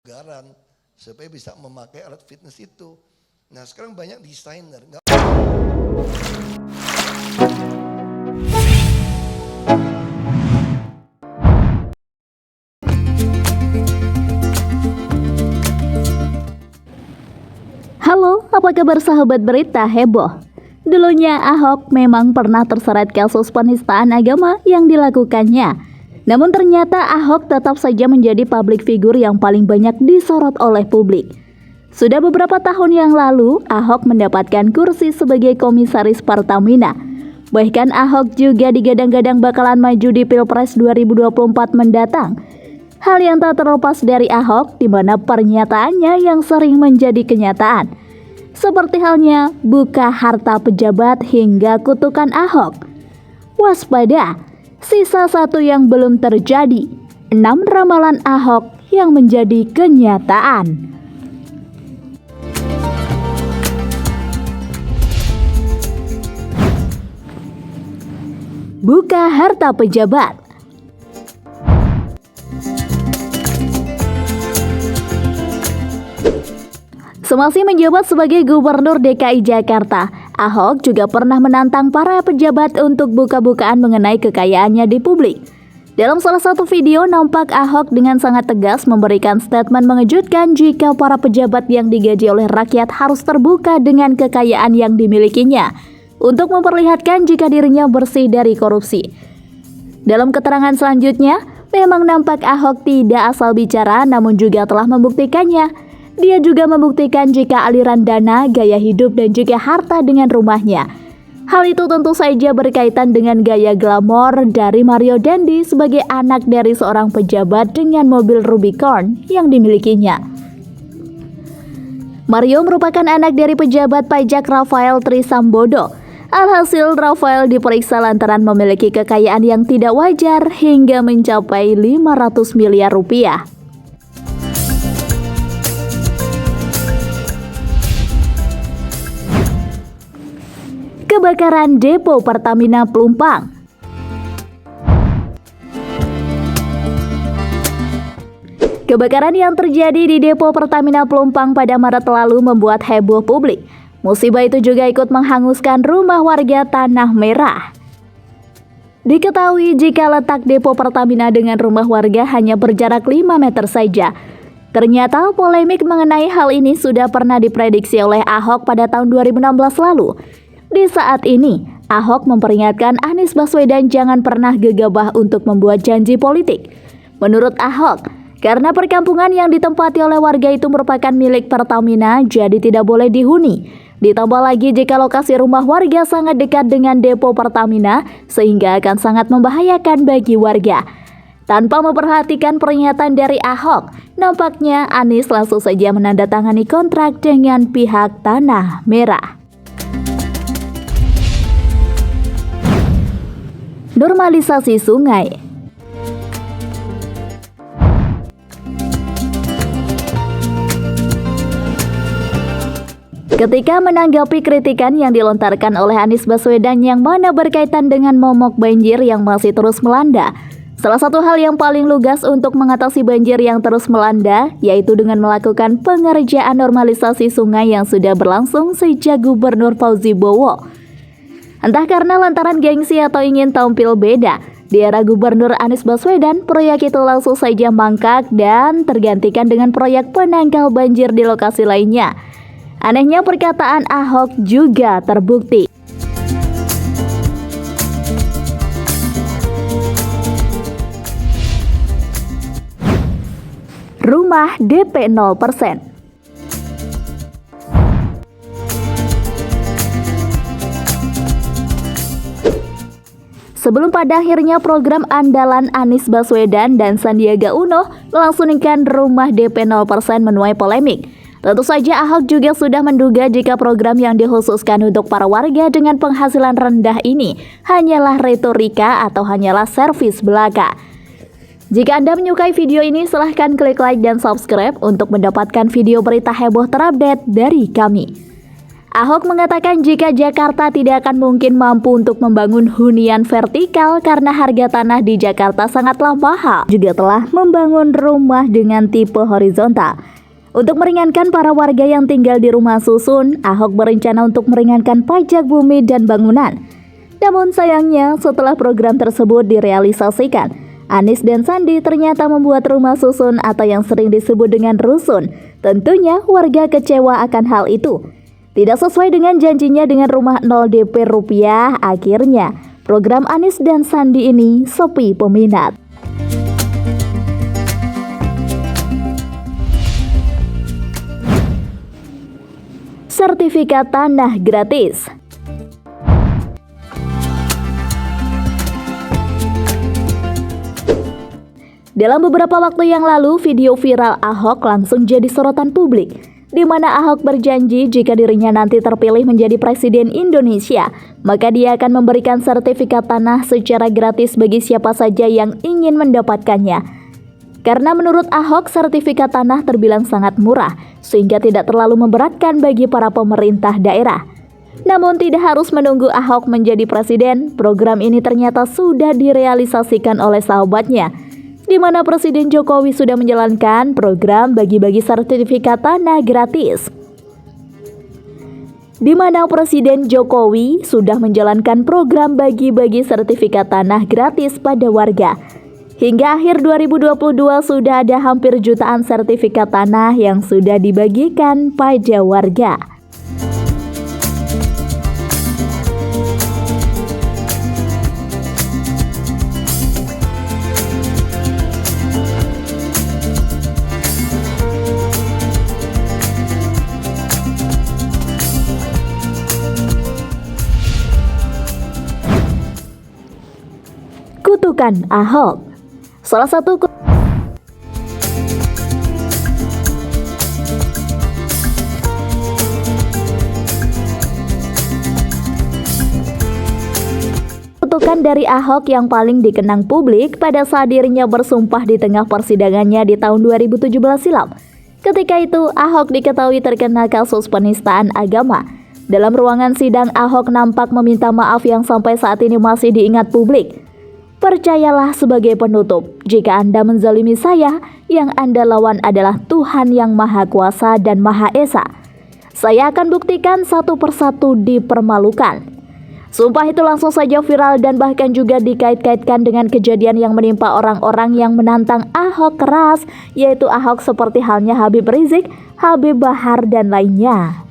kebugaran supaya bisa memakai alat fitness itu. Nah sekarang banyak desainer. Halo, apa kabar sahabat berita heboh? Dulunya Ahok memang pernah terseret kasus penistaan agama yang dilakukannya. Namun ternyata Ahok tetap saja menjadi publik figur yang paling banyak disorot oleh publik. Sudah beberapa tahun yang lalu, Ahok mendapatkan kursi sebagai komisaris Pertamina. Bahkan Ahok juga digadang-gadang bakalan maju di Pilpres 2024 mendatang. Hal yang tak terlepas dari Ahok, di mana pernyataannya yang sering menjadi kenyataan. Seperti halnya buka harta pejabat hingga kutukan Ahok. Waspada, sisa satu yang belum terjadi, 6 ramalan Ahok yang menjadi kenyataan. Buka harta pejabat. Semasa menjabat sebagai Gubernur DKI Jakarta, Ahok juga pernah menantang para pejabat untuk buka-bukaan mengenai kekayaannya di publik. Dalam salah satu video, nampak Ahok dengan sangat tegas memberikan statement mengejutkan jika para pejabat yang digaji oleh rakyat harus terbuka dengan kekayaan yang dimilikinya, untuk memperlihatkan jika dirinya bersih dari korupsi. Dalam keterangan selanjutnya, memang nampak Ahok tidak asal bicara namun juga telah membuktikannya. Dia juga membuktikan jika aliran dana, gaya hidup, dan juga harta dengan rumahnya. Hal itu tentu saja berkaitan dengan gaya glamor dari Mario Dandi sebagai anak dari seorang pejabat dengan mobil Rubicon yang dimilikinya. Mario merupakan anak dari pejabat pajak Rafael Trisambodo. Alhasil, Rafael diperiksa lantaran memiliki kekayaan yang tidak wajar hingga mencapai 500 miliar rupiah. Kebakaran depo Pertamina Pelumpang. Kebakaran yang terjadi di depo Pertamina Pelumpang pada Maret lalu membuat heboh publik. Musibah itu juga ikut menghanguskan rumah warga Tanah Merah. Diketahui jika letak depo Pertamina dengan rumah warga hanya berjarak 5 meter saja. Ternyata polemik mengenai hal ini sudah pernah diprediksi oleh Ahok pada tahun 2016 lalu. Di saat ini, Ahok memperingatkan Anies Baswedan jangan pernah gegabah untuk membuat janji politik. Menurut Ahok, karena perkampungan yang ditempati oleh warga itu merupakan milik Pertamina, jadi tidak boleh dihuni. Ditambah lagi jika lokasi rumah warga sangat dekat dengan depo Pertamina, sehingga akan sangat membahayakan bagi warga. Tanpa memperhatikan pernyataan dari Ahok, nampaknya Anies langsung saja menandatangani kontrak dengan pihak Tanah Merah. Normalisasi sungai. Ketika menanggapi kritikan yang dilontarkan oleh Anies Baswedan yang mana berkaitan dengan momok banjir yang masih terus melanda, salah satu hal yang paling lugas untuk mengatasi banjir yang terus melanda yaitu dengan melakukan pengerjaan normalisasi sungai yang sudah berlangsung sejak Gubernur Fauzi Bowo. Entah karena lantaran gengsi atau ingin tampil beda, di era Gubernur Anies Baswedan, proyek itu langsung saja mangkrak dan tergantikan dengan proyek penangkal banjir di lokasi lainnya. Anehnya perkataan Ahok juga terbukti. Rumah DP 0%. Sebelum pada akhirnya program andalan Anies Baswedan dan Sandiaga Uno melangsungkan rumah DP 0% menuai polemik. Tentu saja Ahok juga sudah menduga jika program yang dikhususkan untuk para warga dengan penghasilan rendah ini hanyalah retorika atau hanyalah servis belaka. Jika Anda menyukai video ini, silahkan klik like dan subscribe untuk mendapatkan video berita heboh terupdate dari kami. Ahok mengatakan jika Jakarta tidak akan mungkin mampu untuk membangun hunian vertikal karena harga tanah di Jakarta sangatlah mahal. Juga telah membangun rumah dengan tipe horizontal. Untuk meringankan para warga yang tinggal di rumah susun, Ahok berencana untuk meringankan pajak bumi dan bangunan. Namun sayangnya setelah program tersebut direalisasikan, Anies dan Sandi ternyata membuat rumah susun atau yang sering disebut dengan rusun. Tentunya warga kecewa akan hal itu. Tidak sesuai dengan janjinya dengan rumah 0 DP rupiah, akhirnya program Anies dan Sandi ini sepi peminat. Sertifikat tanah gratis. Dalam beberapa waktu yang lalu, video viral Ahok langsung jadi sorotan publik, di mana Ahok berjanji jika dirinya nanti terpilih menjadi Presiden Indonesia, maka dia akan memberikan sertifikat tanah secara gratis bagi siapa saja yang ingin mendapatkannya. Karena menurut Ahok, sertifikat tanah terbilang sangat murah, sehingga tidak terlalu memberatkan bagi para pemerintah daerah. Namun tidak harus menunggu Ahok menjadi presiden, program ini ternyata sudah direalisasikan oleh sahabatnya, di mana Presiden Jokowi sudah menjalankan program bagi-bagi sertifikat tanah gratis. Di mana Presiden Jokowi sudah menjalankan program bagi-bagi sertifikat tanah gratis pada warga. Hingga akhir 2022 sudah ada hampir jutaan sertifikat tanah yang sudah dibagikan pada warga. Kutukan Ahok. Salah satu kutukan dari Ahok yang paling dikenang publik pada saat dirinya bersumpah di tengah persidangannya di tahun 2017 silam. Ketika itu, Ahok diketahui terkena kasus penistaan agama. Dalam ruangan sidang, Ahok nampak meminta maaf yang sampai saat ini masih diingat publik. Percayalah sebagai penutup, jika Anda menzalimi saya, yang Anda lawan adalah Tuhan yang Maha Kuasa dan Maha Esa. Saya akan buktikan satu persatu dipermalukan. Sumpah itu langsung saja viral dan bahkan juga dikait-kaitkan dengan kejadian yang menimpa orang-orang yang menantang Ahok keras, yaitu Ahok seperti halnya Habib Rizik, Habib Bahar, dan lainnya.